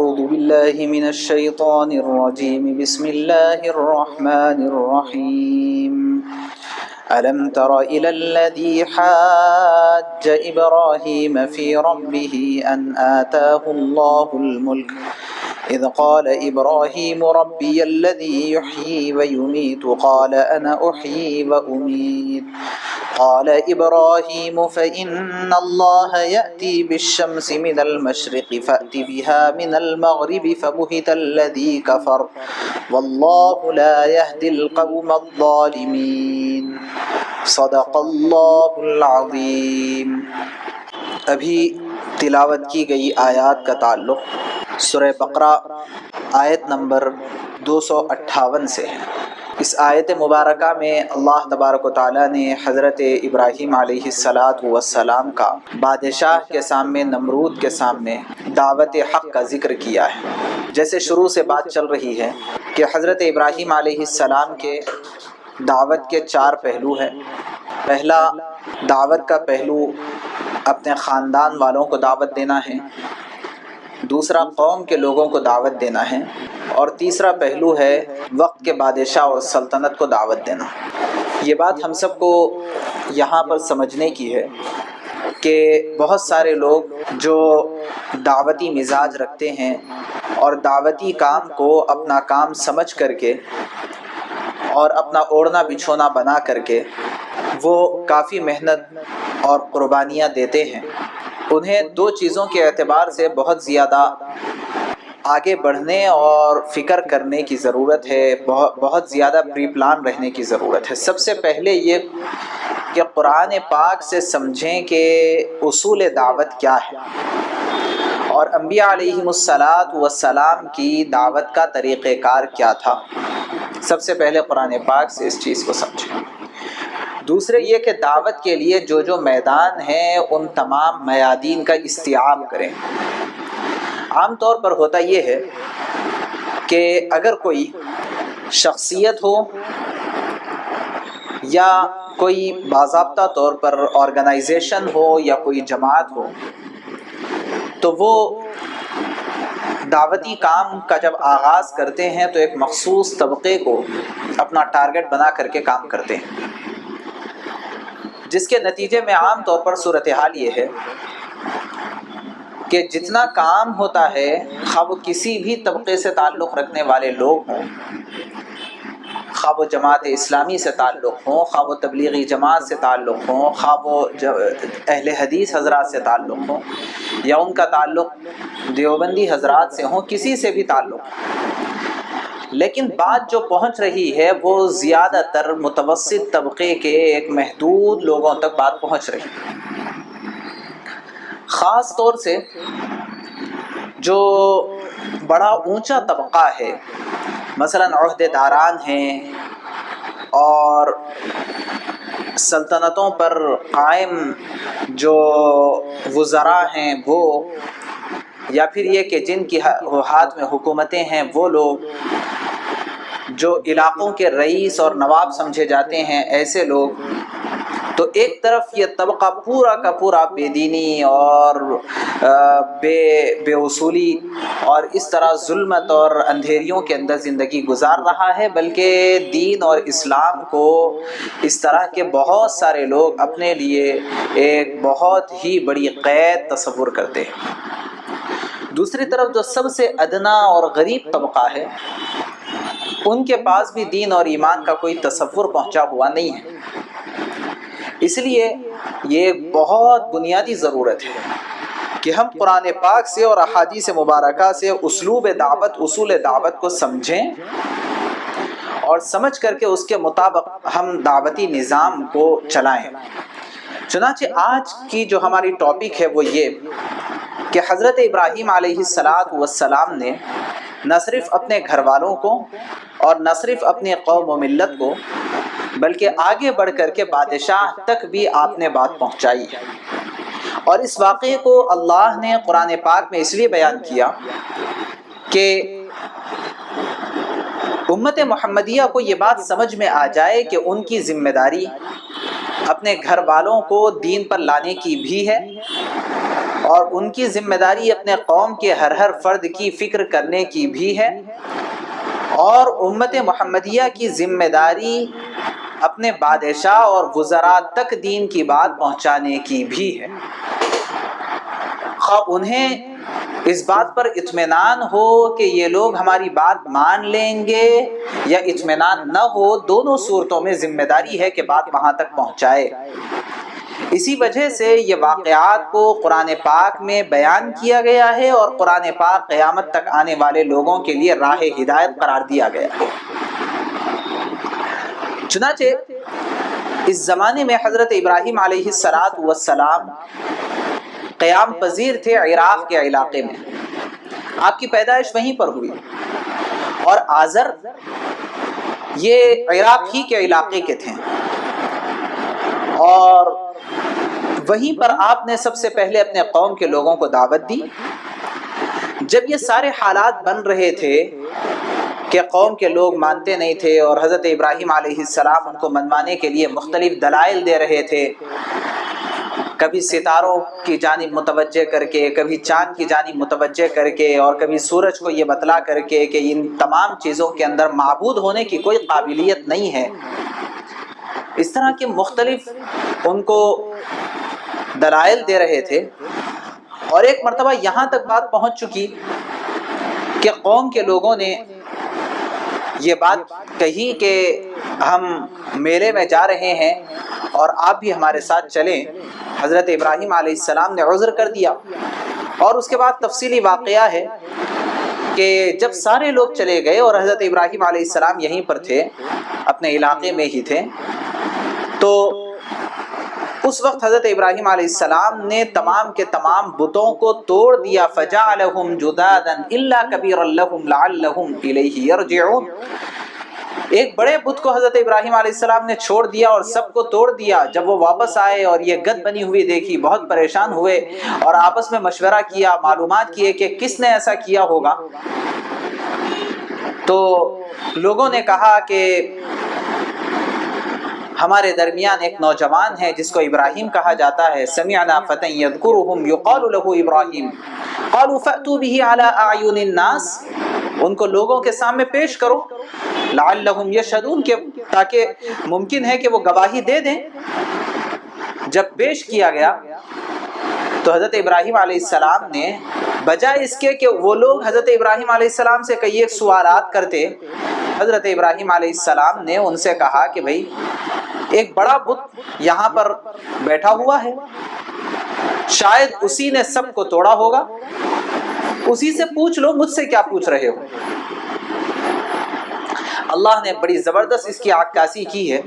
أعوذ بالله من الشيطان الرجيم بسم الله الرحمن الرحيم ألم تر إلى الذي حاج إبراهيم في ربه أن آتاه الله الملك إذ قال إبراهيم ربي الذي يحيي ويميت قال أنا أحيي وأميت قال إبراهيم فإن الله يأتي بالشمس من المشرق فأت بها من المغرب فبهت الذي كفر والله لا يهدي القوم الظالمين صدق اللہ العظیم۔ ابھی تلاوت کی گئی آیات کا تعلق سورہ بقرہ آیت نمبر 258 سے ہے۔ اس آیت مبارکہ میں اللہ تبارک و تعالیٰ نے حضرت ابراہیم علیہ السلام کا بادشاہ کے سامنے، نمرود کے سامنے دعوت حق کا ذکر کیا ہے۔ جیسے شروع سے بات چل رہی ہے کہ حضرت ابراہیم علیہ السلام کے دعوت کے 4 پہلو ہیں۔ پہلا دعوت کا پہلو اپنے خاندان والوں کو دعوت دینا ہے، دوسرا قوم کے لوگوں کو دعوت دینا ہے، اور تیسرا پہلو ہے وقت کے بادشاہ اور سلطنت کو دعوت دینا۔ یہ بات ہم سب کو یہاں پر سمجھنے کی ہے کہ بہت سارے لوگ جو دعوتی مزاج رکھتے ہیں اور دعوتی کام کو اپنا کام سمجھ کر کے اور اپنا اوڑھنا بچھونا بنا کر کے وہ کافی محنت اور قربانیاں دیتے ہیں، انہیں 2 چیزوں کے اعتبار سے بہت زیادہ آگے بڑھنے اور فکر کرنے کی ضرورت ہے، بہت زیادہ پری پلان رہنے کی ضرورت ہے۔ سب سے پہلے یہ کہ قرآن پاک سے سمجھیں کہ اصول دعوت کیا ہے اور انبیاء علیہم السلام کی دعوت کا طریقہ کار کیا تھا۔ سب سے پہلے قرآن پاک سے اس چیز کو سمجھیں۔ دوسرے یہ کہ دعوت کے لیے جو میدان ہیں ان تمام میادین کا استیعاب کریں۔ عام طور پر ہوتا یہ ہے کہ اگر کوئی شخصیت ہو یا کوئی باضابطہ طور پر آرگنائزیشن ہو یا کوئی جماعت ہو تو وہ دعوتی کام کا جب آغاز کرتے ہیں تو ایک مخصوص طبقے کو اپنا ٹارگٹ بنا کر کے کام کرتے ہیں، جس کے نتیجے میں عام طور پر صورتحال یہ ہے کہ جتنا کام ہوتا ہے، خواہ وہ کسی بھی طبقے سے تعلق رکھنے والے لوگ ہوں، خواہ وہ جماعت اسلامی سے تعلق ہوں، خواہ وہ تبلیغی جماعت سے تعلق ہوں، خواہ وہ اہل حدیث حضرات سے تعلق ہوں یا ان کا تعلق دیوبندی حضرات سے ہوں، کسی سے بھی تعلق، لیکن بات جو پہنچ رہی ہے وہ زیادہ تر متوسط طبقے کے ایک محدود لوگوں تک بات پہنچ رہی ہے۔ خاص طور سے جو بڑا اونچا طبقہ ہے، مثلا عہدے داران ہیں اور سلطنتوں پر قائم جو وزراء ہیں وہ، یا پھر یہ کہ جن کی ہاتھ میں حکومتیں ہیں وہ لوگ، جو علاقوں کے رئیس اور نواب سمجھے جاتے ہیں، ایسے لوگ، تو ایک طرف یہ طبقہ پورا کا پورا بے دینی اور بے اصولی اور اس طرح ظلمت اور اندھیریوں کے اندر زندگی گزار رہا ہے، بلکہ دین اور اسلام کو اس طرح کے بہت سارے لوگ اپنے لیے ایک بہت ہی بڑی قید تصور کرتے ہیں۔ دوسری طرف جو سب سے ادنا اور غریب طبقہ ہے، ان کے پاس بھی دین اور ایمان کا کوئی تصور پہنچا ہوا نہیں ہے۔ اس لیے یہ ایک بہت بنیادی ضرورت ہے کہ ہم قرآن پاک سے اور احادیث مبارکہ سے اسلوب دعوت، اصول دعوت کو سمجھیں اور سمجھ کر کے اس کے مطابق ہم دعوتی نظام کو چلائیں۔ چنانچہ آج کی جو ہماری ٹاپک ہے وہ یہ کہ حضرت ابراہیم علیہ السلام نے نہ صرف اپنے گھر والوں کو اور نہ صرف اپنی قوم و ملت کو، بلکہ آگے بڑھ کر کے بادشاہ تک بھی آپ نے بات پہنچائی ہے۔ اور اس واقعے کو اللہ نے قرآن پاک میں اس لیے بیان کیا کہ امت محمدیہ کو یہ بات سمجھ میں آ جائے کہ ان کی ذمہ داری اپنے گھر والوں کو دین پر لانے کی بھی ہے اور ان کی ذمہ داری اپنے قوم کے ہر فرد کی فکر کرنے کی بھی ہے، اور امت محمدیہ کی ذمہ داری اپنے بادشاہ اور وزراء تک دین کی بات پہنچانے کی بھی ہے، خواہ انہیں اس بات پر اطمینان ہو کہ یہ لوگ ہماری بات مان لیں گے یا اطمینان نہ ہو، دونوں صورتوں میں ذمہ داری ہے کہ بات وہاں تک پہنچائے۔ اسی وجہ سے یہ واقعات کو قرآن پاک میں بیان کیا گیا ہے، اور قرآن پاک قیامت تک آنے والے لوگوں کے لیے راہ ہدایت قرار دیا گیا ہے۔ چنانچہ اس زمانے میں حضرت ابراہیم علیہ السلام قیام پذیر تھے عراق کے علاقے میں، آپ کی پیدائش وہیں پر ہوئی، اور آزر یہ عراق ہی کے علاقے کے تھے، اور وہیں پر آپ نے سب سے پہلے اپنے قوم کے لوگوں کو دعوت دی۔ جب یہ سارے حالات بن رہے تھے کہ قوم کے لوگ مانتے نہیں تھے، اور حضرت ابراہیم علیہ السلام ان کو منوانے کے لیے مختلف دلائل دے رہے تھے، کبھی ستاروں کی جانب متوجہ کر کے، کبھی چاند کی جانب متوجہ کر کے، اور کبھی سورج کو یہ بتلا کر کے کہ ان تمام چیزوں کے اندر معبود ہونے کی کوئی قابلیت نہیں ہے، اس طرح کے مختلف ان کو دلائل دے رہے تھے۔ اور ایک مرتبہ یہاں تک بات پہنچ چکی کہ قوم کے لوگوں نے یہ بات کہی کہ ہم میلے میں جا رہے ہیں اور آپ بھی ہمارے ساتھ چلیں۔ حضرت ابراہیم علیہ السلام نے عذر کر دیا، اور اس کے بعد تفصیلی واقعہ ہے کہ جب سارے لوگ چلے گئے اور حضرت ابراہیم علیہ السلام یہیں پر تھے، اپنے علاقے میں ہی تھے، تو اس وقت حضرت ابراہیم علیہ السلام نے تمام کے تمام بتوں کو توڑ دیا، فَجَعَلَهُمْ جُذَاذًا إِلَّا كَبِيرًا لَهُمْ لَعَلَّهُمْ إِلَيْهِ يَرْجِعُونَ۔ ایک بڑے بت کو حضرت ابراہیم علیہ السلام نے چھوڑ دیا اور سب کو توڑ دیا۔ جب وہ واپس آئے اور یہ گد بنی ہوئی دیکھی، بہت پریشان ہوئے اور آپس میں مشورہ کیا، معلومات کیے کہ کس نے ایسا کیا ہوگا۔ تو لوگوں نے کہا کہ ہمارے درمیان ایک نوجوان ہے جس کو ابراہیم کہا جاتا ہے، سمعنا فتى يذكرهم يقال له ابراہیم قالوا فأتوا به على اعین الناس، ان کو لوگوں کے سامنے پیش کرو، لعلهم يشهدون، تاکہ ممکن ہے کہ وہ گواہی دے دیں۔ جب پیش کیا گیا تو حضرت ابراہیم علیہ السلام نے بجائے اس کے کہ وہ لوگ حضرت ابراہیم علیہ السلام سے کئی ایک سوالات کرتے، حضرت ابراہیم علیہ السلام نے ان سے کہا کہ بھائی ایک بڑا بت یہاں پر بیٹھا ہوا ہے، شاید اسی نے سب کو توڑا ہوگا، اسی سے پوچھ لو، مجھ سے کیا پوچھ رہے ہو۔ اللہ نے بڑی زبردست اس کی عکاسی کی ہے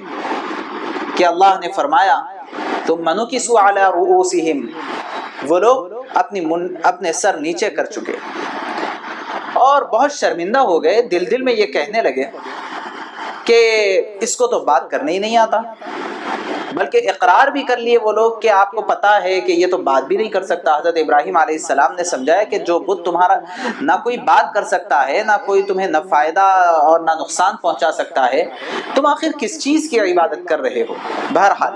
کہ اللہ نے فرمایا ثم نکسوا علی رؤوسہم، وہ لوگ اپنے سر نیچے کر چکے اور بہت شرمندہ ہو گئے، دل میں یہ کہنے لگے کہ اس کو تو بات کرنے ہی نہیں آتا، بلکہ اقرار بھی کر لیے وہ لوگ کہ آپ کو پتا ہے کہ یہ تو بات بھی نہیں کر سکتا۔ حضرت ابراہیم علیہ السلام نے سمجھایا کہ جو بت تمہارا نہ کوئی بات کر سکتا ہے، نہ کوئی تمہیں نہ فائدہ اور نہ نقصان پہنچا سکتا ہے، تم آخر کس چیز کی عبادت کر رہے ہو۔ بہرحال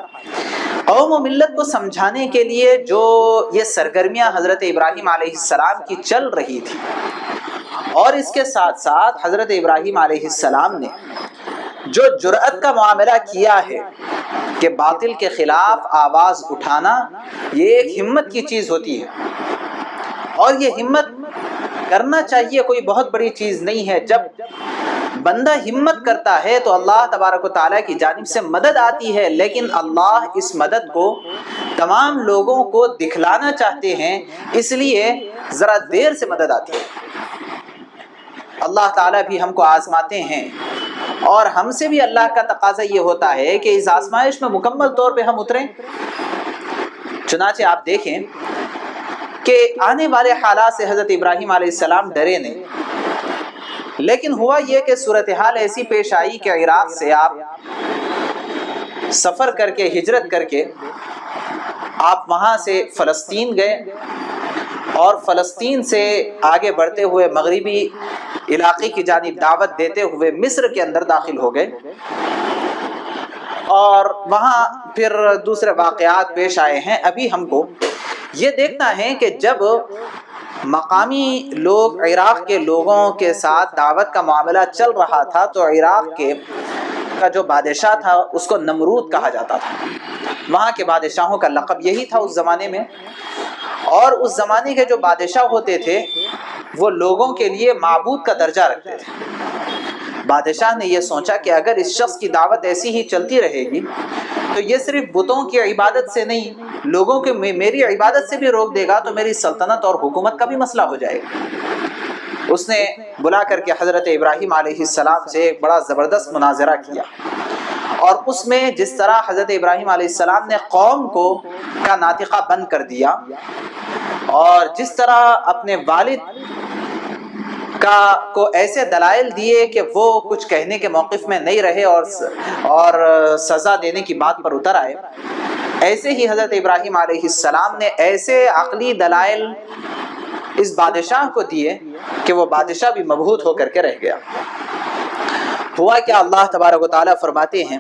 قوم و ملت کو سمجھانے کے لیے جو یہ سرگرمیاں حضرت ابراہیم علیہ السلام کی چل رہی تھی، اور اس کے ساتھ ساتھ حضرت ابراہیم علیہ السلام نے جو جرأت کا معاملہ کیا ہے کہ باطل کے خلاف آواز اٹھانا، یہ ایک ہمت کی چیز ہوتی ہے، اور یہ ہمت کرنا چاہیے، کوئی بہت بڑی چیز نہیں ہے۔ جب بندہ ہمت کرتا ہے تو اللہ تبارک و تعالیٰ کی جانب سے مدد آتی ہے، لیکن اللہ اس مدد کو تمام لوگوں کو دکھلانا چاہتے ہیں، اس لیے ذرا دیر سے مدد آتی ہے۔ اللہ تعالیٰ بھی ہم کو آزماتے ہیں، اور ہم سے بھی اللہ کا تقاضا یہ ہوتا ہے کہ اس آزمائش میں مکمل طور پہ ہم اتریں۔ چنانچہ آپ دیکھیں کہ آنے والے حالات سے حضرت ابراہیم علیہ السلام ڈرے نہیں، لیکن ہوا یہ کہ صورتحال ایسی پیش آئی کہ عراق سے آپ سفر کر کے، ہجرت کر کے آپ وہاں سے فلسطین گئے، اور فلسطین سے آگے بڑھتے ہوئے مغربی علاقے کی جانب دعوت دیتے ہوئے مصر کے اندر داخل ہو گئے، اور وہاں پھر دوسرے واقعات پیش آئے ہیں۔ ابھی ہم کو یہ دیکھنا ہے کہ جب مقامی لوگ عراق کے لوگوں کے ساتھ دعوت کا معاملہ چل رہا تھا تو عراق کا جو بادشاہ تھا اس کو نمرود کہا جاتا تھا. وہاں کے بادشاہوں کا لقب یہی تھا اس زمانے میں. اور اس زمانے کے جو بادشاہ ہوتے تھے وہ لوگوں کے لیے معبود کا درجہ رکھتے تھے. بادشاہ نے یہ سوچا کہ اگر اس شخص کی دعوت ایسی ہی چلتی رہے گی تو یہ صرف بتوں کی عبادت سے نہیں، لوگوں کے میری عبادت سے بھی روک دے گا تو میری سلطنت اور حکومت کا بھی مسئلہ ہو جائے گا. اس نے بلا کر کے حضرت ابراہیم علیہ السلام سے ایک بڑا زبردست مناظرہ کیا، اور اس میں جس طرح حضرت ابراہیم علیہ السلام نے قوم کا ناطقہ بند کر دیا، اور جس طرح اپنے والد کو ایسے دلائل دیے کہ وہ کچھ کہنے کے موقف میں نہیں رہے اور سزا دینے کی بات پر اتر آئے، ایسے ہی حضرت ابراہیم علیہ السلام نے ایسے عقلی دلائل اس بادشاہ کو دیے کہ وہ بادشاہ بھی مبہوت ہو کر کے رہ گیا. ہوا کیا، اللہ تبارک و تعالیٰ فرماتے ہیں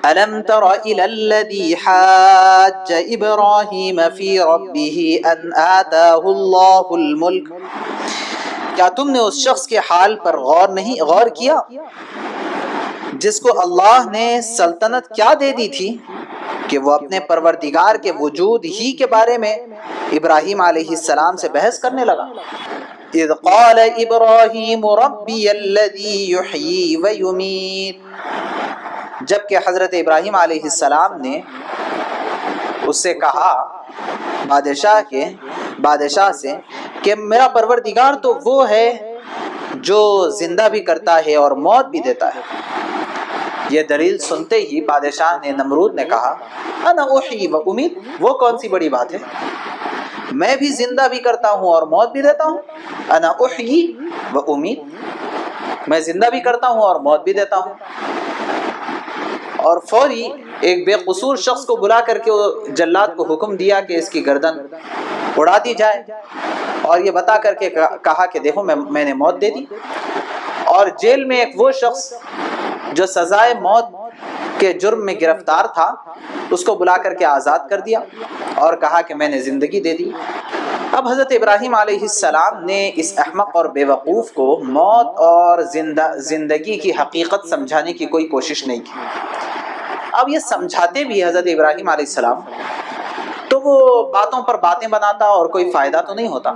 أَلَمْ تَرَ إِلَى الَّذِي حَاجَّ إِبْرَاهِيمَ فِي رَبِّهِ أَنْ آتَاهُ اللَّهُ الْمُلْكَ، کیا تم نے اس شخص کے حال پر غور کیا جس کو اللہ نے سلطنت کیا دے دی تھی کہ وہ اپنے پروردگار کے وجود ہی کے بارے میں ابراہیم علیہ السلام سے بحث کرنے لگا. اذ قال ابراہیم ربی الذی یحیی ویمیت، جبکہ حضرت ابراہیم علیہ السلام نے اس سے کہا بادشاہ سے کہ میرا پروردگار تو وہ ہے جو زندہ بھی کرتا ہے اور موت بھی دیتا ہے. یہ دلیل سنتے ہی بادشاہ نے نمرود نے کہا انا احیی و امیت، وہ کون سی بڑی بات ہے، میں بھی زندہ بھی کرتا ہوں اور موت بھی دیتا ہوں. انا احیی و امیت، میں زندہ بھی کرتا ہوں اور موت بھی دیتا ہوں. اور فوری ایک بے قصور شخص کو بلا کر کے جلاد کو حکم دیا کہ اس کی گردن اڑا دی جائے، اور یہ بتا کر کے کہا کہ دیکھو میں نے موت دے دی. اور جیل میں ایک وہ شخص جو سزائے موت کے جرم میں گرفتار تھا اس کو بلا کر کے آزاد کر دیا اور کہا کہ میں نے زندگی دے دی. اب حضرت ابراہیم علیہ السلام نے اس احمق اور بے وقوف کو موت اور زندگی کی حقیقت سمجھانے کی کوئی کوشش نہیں کی. اب یہ سمجھاتے بھی حضرت ابراہیم علیہ السلام تو وہ باتوں پر باتیں بناتا اور کوئی فائدہ تو نہیں ہوتا.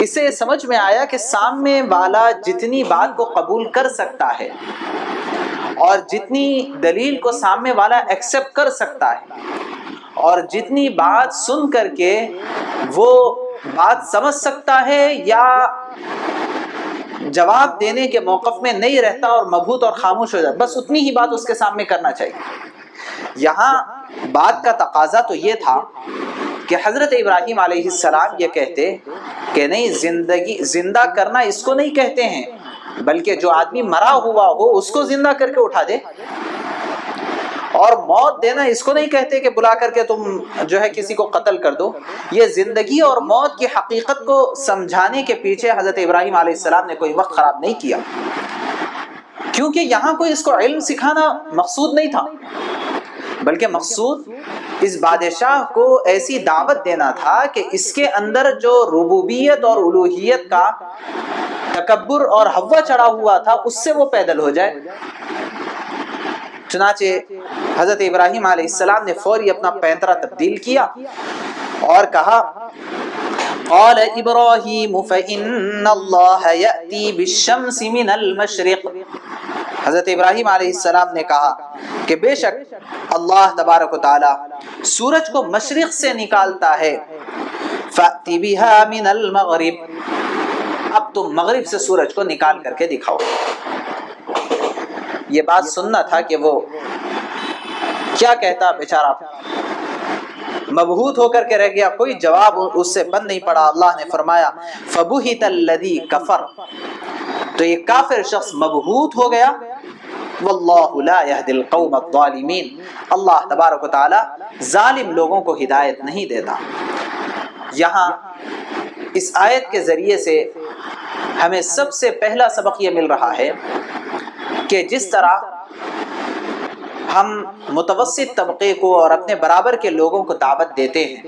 اس سے سمجھ میں آیا کہ سامنے والا جتنی بات کو قبول کر سکتا ہے اور جتنی دلیل کو سامنے والا ایکسپٹ کر سکتا ہے اور جتنی بات سن کر کے وہ بات سمجھ سکتا ہے یا جواب دینے کے موقف میں نہیں رہتا اور مبہوت اور خاموش ہو جاتا، بس اتنی ہی بات اس کے سامنے کرنا چاہیے. یہاں بات کا تقاضا تو یہ تھا کہ حضرت ابراہیم علیہ السلام یہ کہتے کہ نہیں، زندہ کرنا اس کو نہیں کہتے ہیں، بلکہ جو آدمی مرا ہوا ہو اس کو زندہ کر کے اٹھا دے. اور موت دینا اس کو نہیں کہتے کہ بلا کر کے تم جو ہے کسی کو قتل کر دو. یہ زندگی اور موت کی حقیقت کو سمجھانے کے پیچھے حضرت ابراہیم علیہ السلام نے کوئی وقت خراب نہیں کیا، کیونکہ یہاں کوئی اس کو علم سکھانا مقصود نہیں تھا، بلکہ مقصود اس بادشاہ کو ایسی دعوت دینا تھا کہ اس کے اندر جو ربوبیت اور الوہیت کا تکبر اور ہوا چڑھا ہوا تھا اس سے وہ پیدل ہو جائے. چنانچہ حضرت ابراہیم علیہ السلام نے فوری اپنا پینترا تبدیل کیا اور کہا قال ابراہیم فإن اللہ یأتی بالشمس من المشرق. حضرت ابراہیم علیہ السلام نے کہا کہ بے شک اللہ تبارک و تعالی سورج کو مشرق سے نکالتا ہے، فأتی بها من المغرب، اب تم مغرب سے سورج کو نکال کر کے دکھاؤ. یہ بات سننا تھا کہ وہ کیا کہتا، بیچارہ مبہوت ہو کر کے رہ گیا، کوئی جواب اس سے بند نہیں پڑا. اللہ نے فرمایا فبہت الذی کفر، تو یہ کافر شخص مبہوت ہو گیا. واللہ لا یہدی القوم الظالمین، اللہ تبارک و تعالی ظالم لوگوں کو ہدایت نہیں دیتا. یہاں اس آیت کے ذریعے سے ہمیں سب سے پہلا سبق یہ مل رہا ہے کہ جس طرح ہم متوسط طبقے کو اور اپنے برابر کے لوگوں کو دعوت دیتے ہیں،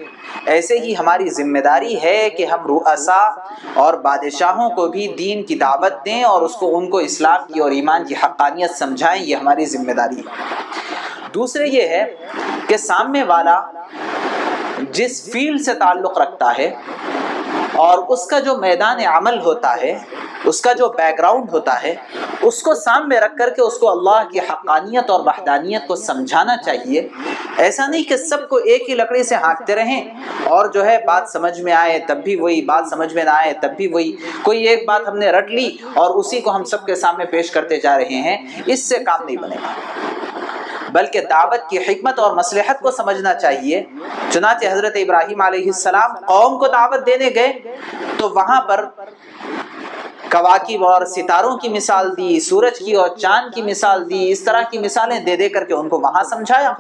ایسے ہی ہماری ذمہ داری ہے کہ ہم رؤساء اور بادشاہوں کو بھی دین کی دعوت دیں اور ان کو اسلام کی اور ایمان کی حقانیت سمجھائیں، یہ ہماری ذمہ داری ہے۔ دوسرے یہ ہے کہ سامنے والا جس فیلڈ سے تعلق رکھتا ہے اور اس کا جو میدان عمل ہوتا ہے، اس کا جو بیک گراؤنڈ ہوتا ہے، اس کو سامنے رکھ کر کے اس کو اللہ کی حقانیت اور وحدانیت کو سمجھانا چاہیے۔ ایسا نہیں کہ سب کو ایک ہی لکڑی سے ہانکتے رہیں اور جو ہے بات سمجھ میں آئے تب بھی وہی، بات سمجھ میں نہ آئے تب بھی وہی، کوئی ایک بات ہم نے رٹ لی اور اسی کو ہم سب کے سامنے پیش کرتے جا رہے ہیں، اس سے کام نہیں بنے گا، بلکہ دعوت کی حکمت اور مصلحت کو سمجھنا چاہیے۔ چنانچہ حضرت ابراہیم علیہ السلام قوم کو دعوت دینے گئے تو وہاں پر کواکب اور ستاروں کی مثال دی، سورج کی اور چاند کی مثال دی، اس طرح کی مثالیں دے دے کر کے ان کو وہاں سمجھایا۔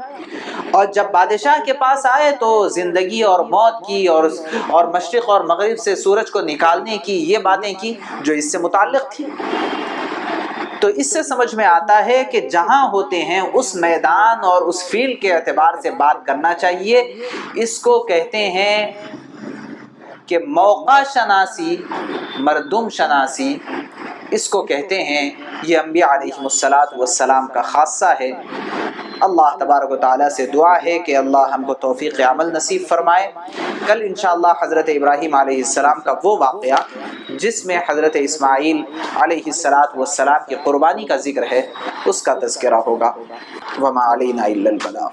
اور جب بادشاہ کے پاس آئے تو زندگی اور موت کی اور مشرق اور مغرب سے سورج کو نکالنے کی یہ باتیں کی جو اس سے متعلق تھی۔ تو اس سے سمجھ میں آتا ہے کہ جہاں ہوتے ہیں اس میدان اور اس فیلڈ کے اعتبار سے بات کرنا چاہیے۔ اس کو کہتے ہیں کہ موقع شناسی، مردم شناسی اس کو کہتے ہیں۔ یہ انبیاء علیہ السلام کا خاصہ ہے۔ اللہ تبارک و تعالیٰ سے دعا ہے کہ اللہ ہم کو توفیق عمل نصیب فرمائے۔ کل انشاءاللہ حضرت ابراہیم علیہ السلام کا وہ واقعہ جس میں حضرت اسماعیل علیہ السلام کی قربانی کا ذکر ہے، اس کا تذکرہ ہوگا۔ وما علینا الا البلاغ۔